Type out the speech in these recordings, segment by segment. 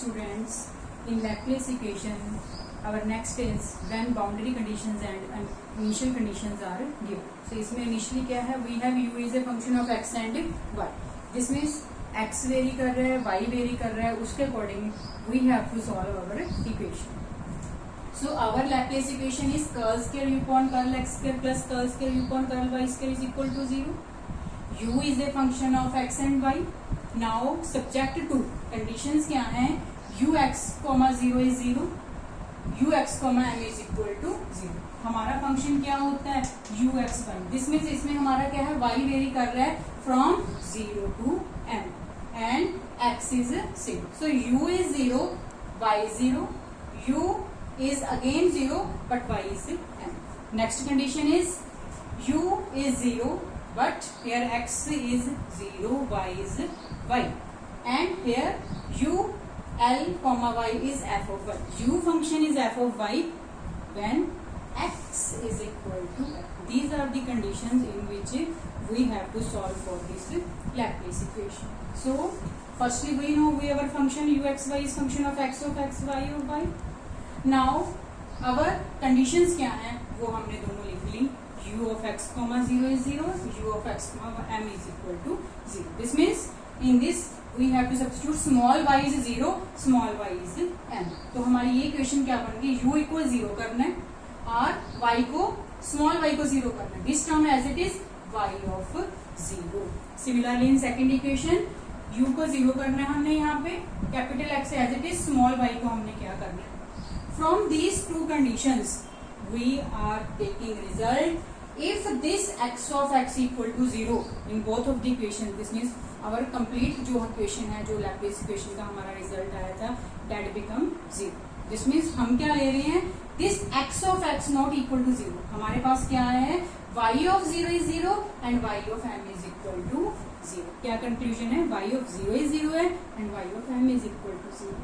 students, in Laplace equation, our next is when boundary conditions and initial conditions are given. So इसमें initially क्या है, we have u is a function of x and y. This means x vary कर रहा है, y vary कर रहा है, उसके according we have to solve our equation. So our Laplace equation is curl square u upon curl x square plus curl square u upon curl y square is equal to 0. U is a function of x and y. Now subject to conditions क्या हैं, ux, 0 is 0, ux, m is equal to 0. हमारा function क्या होता है, ux1. This means इसमें हमारा क्या है, y वेरी कर रहा है from 0 to m and x is 0. So u is 0, y is 0, u is again 0 but y is m. Next condition is u is 0 but here x is 0, y is y, and here u l comma y is f of y. U function is f of y when x is equal to f. These are the conditions in which we have to solve for this Laplace equation. So firstly we know our function uxy is function of x, y of y. Now our conditions क्या हैं वो हमने दोनों लिख ली. U of x, 0 is 0, u of x, m is equal to 0. This means in this we have to substitute small y is 0, small y is m. तो हमारी ये equation क्या बन गई, u इक्वल 0 करना है और y को small y को 0 करना है. This term as it is y of 0. Similarly in second equation u को 0 करना है हमने यहाँ पे, capital X as it is, small y को हमने क्या करना है. From these two conditions we are taking result if this x of x equal to 0 in both of the equations. This means our complete जो equation है, जो Laplace equation का हमारा result आया था, that become 0. This means हम क्या ले रहे हैं, this x of x not equal to 0. हमारे पास क्या है, y of 0 is 0 and y of m is equal to 0. क्या conclusion है, y of 0 is 0 है and y of m is equal to 0.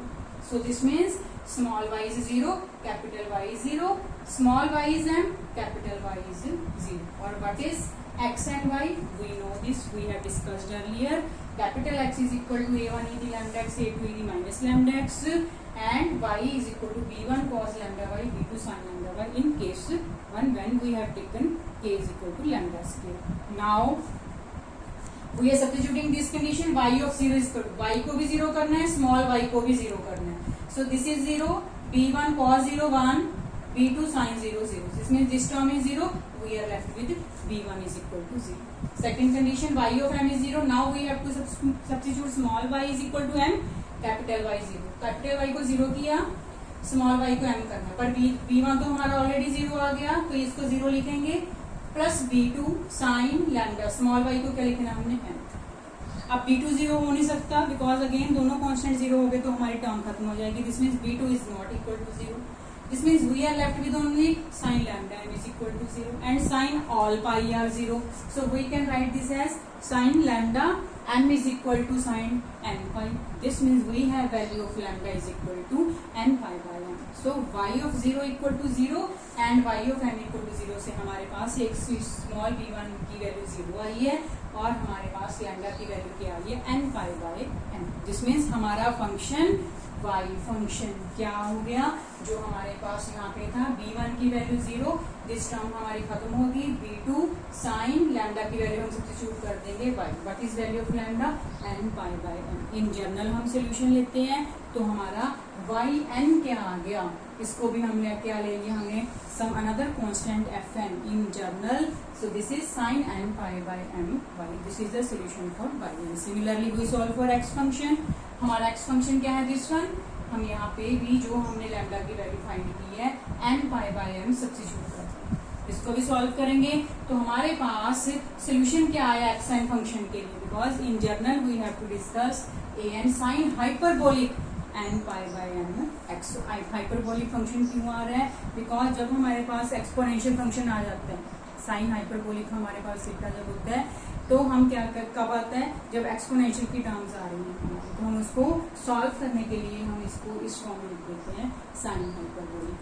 So this means small y is 0, capital Y is 0, small y is m, capital Y is 0. Or what is x and y? We know this, we have discussed earlier. Capital X is equal to a1 e the lambda x, a2 e the minus lambda x, and y is equal to b1 cos lambda y, b2 sin lambda y in case 1 when we have taken k is equal to lambda square. Now we are substituting this condition, y of 0 is equal to, y को भी 0 करना है, small y को भी 0 करना है. So this is 0, b1 cos 0 1, b2 sin 0 0. This means this term is 0. We are left with b1 is equal to 0. Second condition, y of m is 0. Now we have to substitute small y is equal to m, capital Y 0. Capital Y को 0 किया, small y को m करना, पर b1 तो हमारा already 0 आ गया तो इसको 0 लिखेंगे, plus b2 sin lambda, small y को क्या लिखना हमने m. अब b2 0 हो नहीं सकता बिकॉज अगेन दोनों कांस्टेंट 0 हो गए तो हमारी टर्म खत्म हो जाएगी. This means b2 is not equal to 0. This means we are left with only sin lambda m is equal to 0 and sin all pi are 0. So we can write this as sin lambda m is equal to sin n pi. This means we have value of lambda is equal to n pi by m. So y of 0 equal to 0 and y of m equal to 0 से हमारे पास एक small b1 की value 0 आई है और हमारे पास lambda की value क्या आई है, n pi by m. This means हमारा फंक्शन y फंक्शन क्या हो गया, जो हमारे पास यहाँ पे था b1 की वैल्यू 0, दिस टर्म हमारी खत्म होगी, b2 साइन लैम्डा की वैल्यू हम सब्स्टिट्यूट कर देंगे y. What is value of lambda, n pi by m. In general हम सोल्यूशन लेते हैं तो हमारा yn क्या आ गया, इसको भी हमने क्या ले लिया, हमने some another constant fn in general. So this is sin n pi by m y. This is the solution for yn. Similarly we solve for x function. हमारा x function क्या है, दिस वन. हम यहाँ पे भी जो हमने lambda की वैल्यू फाइंड की है n pi by m substitute करते हैं. इसको भी सॉल्व करेंगे तो हमारे पास सोल्यूशन क्या आया एक्स एन फंक्शन के लिए, because in general we have to discuss an sin hyperbolic n pi by m x. Hyperbolic function क्यों आ रहा है, बिकॉज जब हमारे पास एक्सपोनेंशियल फंक्शन आ जाता है, साइन हाइपरबोलिक हमारे पास सीटा जब होता है तो हम क्या कब आता है, जब एक्सपोनेंशियल की टर्म्स आ रही हैं तो हम उसको सॉल्व करने के लिए हम इसको इस फॉर्म में लिख देते हैं, साइन हाइपरबोलिक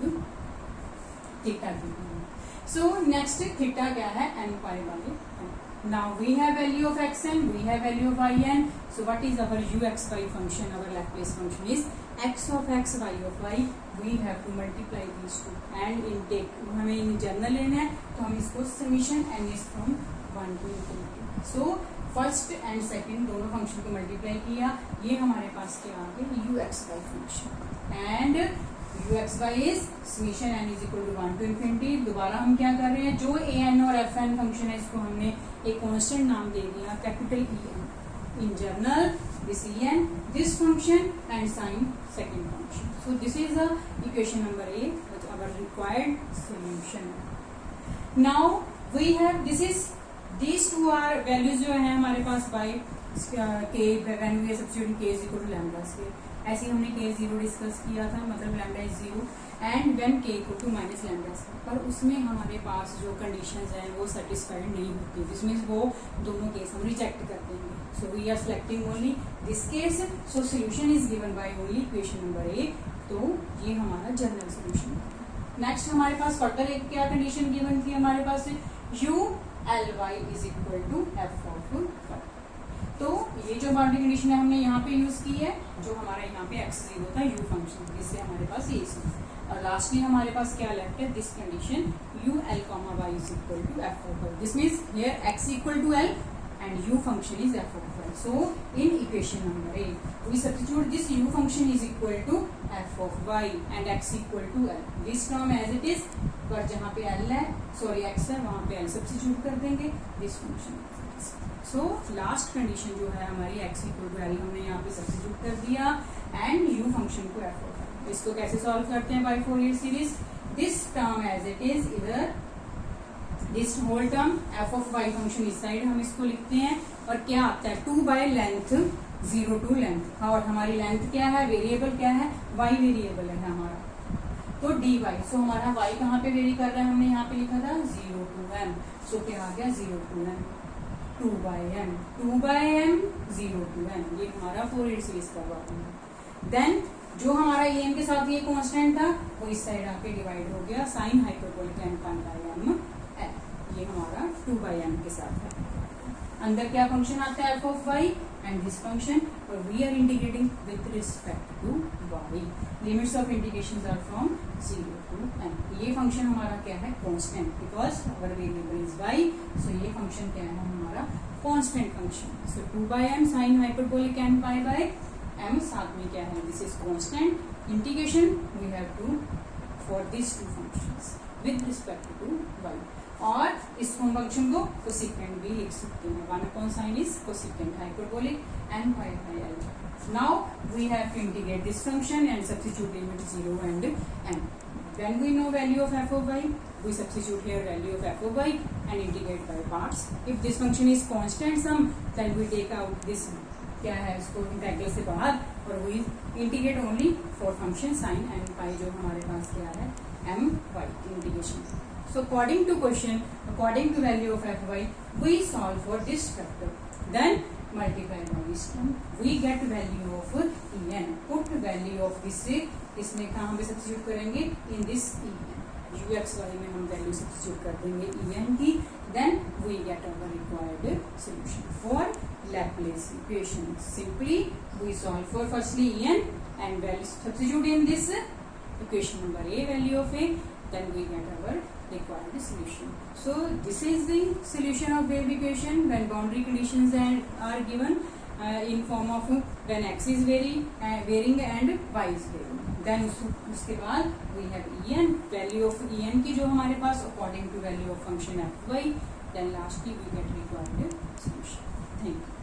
थीटा की. सो नेक्स्ट थीटा क्या है, n pi by m. Now we have value of xn, we have value of in. So what is our uxy function? Our Laplace function is x of x, y of y. We have to multiply these two and intake. हमें in general लेना है तो हम इसको summation n is from 1 to infinity. So first and second दोनों function को multiply किया, ये हमारे पास क्या आ गया uxy function and uxy is summation n is equal to 1 to infinity. दोबारा हम क्या कर रहे हैं, जो an और fn फंक्शन है इसको हमने एक कांस्टेंट नाम दे दिया capital En. In general this En, this function and sine second function. So this is the equation number A which our required solution. Now we have this is these two are values जो है हमारे पास by k when we are substituting k is equal to lambda square. ऐसे ही हमने k 0 discuss किया था, मतलब lambda is 0 and when k equal to minus lambda square. पर उसमें हमारे पास जो conditions हैं वो satisfied नहीं होती, which means वो दोनों केस हम रिजेक्ट कर देंगे. So we are selecting only this case. So solution is given by only equation number A. तो ये हमारा जनरल सोल्यूशन. नेक्स्ट हमारे पास फर्दर एक क्या कंडीशन गिवन थी हमारे पास, u ly is equal to F of y. तो ये जो बाउंड्री कंडीशन है हमने यहाँ पे यूज की है, जो हमारा यहाँ पे x0 था u फंक्शन, जिससे हमारे पास ये सी. और लास्टली हमारे पास क्या लेफ्ट है, this condition u l y is equal to F of y. This means here x equal to l and u function is f of y. So in equation number A we substitute this u function is equal to f of y and x equal to l. This term as it is, पर जहाँ पे l है sorry x है वहाँ पे l substitute कर देंगे. This function. So last condition जो है हमारी x इक्वल टू l हमने यहाँ पे सब्सिट्यूट कर दिया एंड u फंक्शन को f of y. इसको कैसे सॉल्व करते हैं by Fourier series. This term as it is इधर, this whole term f of y function इस साइड हम इसको लिखते हैं और क्या आता है 2 बाय लेंथ 0 टू लेंथ. और हमारी लेंथ क्या है, वेरिएबल क्या है, y वेरिएबल है हमारा, तो dy. सो हमारा y कहाँ पे वेरी कर रहा है, हमने यहाँ पे लिखा था 0 टू m. सो क्या आ गया 0 to m 2 by m 0 to m. ये हमारा फोरियर सीरीज करवा देंगे. देन जो हमारा em के साथ ये कांस्टेंट था वो इस साइड आके डिवाइड हो गया sign hyperbolic n pi by m. ये हमारा 2 बाई m के साथ है. अंदर क्या फंक्शन आता है f of y and this function, और we are integrating with respect to y. Limits of integration are from 0 to m. ये फंक्शन हमारा क्या है, constant, because our variable is y. So ये फंक्शन क्या है हमारा, constant function. So 2 by m sine hyperbolic n pi by m, साथ में क्या है, this is constant. Integration we have to for this two functions with respect to y. और इस फंक्शन को कोसेकेंट भी लिख सकते हैं. 1 upon sine is cosecant hyperbolic n pi by l. Now we have to integrate this function and substitute limit 0 and n. When we know value of f of y, we substitute here value of f of y and integrate by parts. If this function is constant sum, then we take out this क्या है इसको integral से बाहर और we integrate only for function sin and pi, जो हमारे पास क्या है m y integration. So according to question, according to value of f y, we solve for this factor. Then multiply by this term, we get value of en. Put value of this, इसमें कहाँ पे substitute करेंगे, in this en. uxy में हम value substitute कर देंगे en की. Then we get our required solution for Laplace equation. Simply we solve for firstly en and value substitute in this equation number a, value of a. Then we get our required solution. So this is the solution of wave equation when boundary conditions are given in form of when x is varying and y is varying. Then उसके बाद we have en, value of en की जो हमारे पास according to value of function f y. Then lastly we get required solution. Thank you.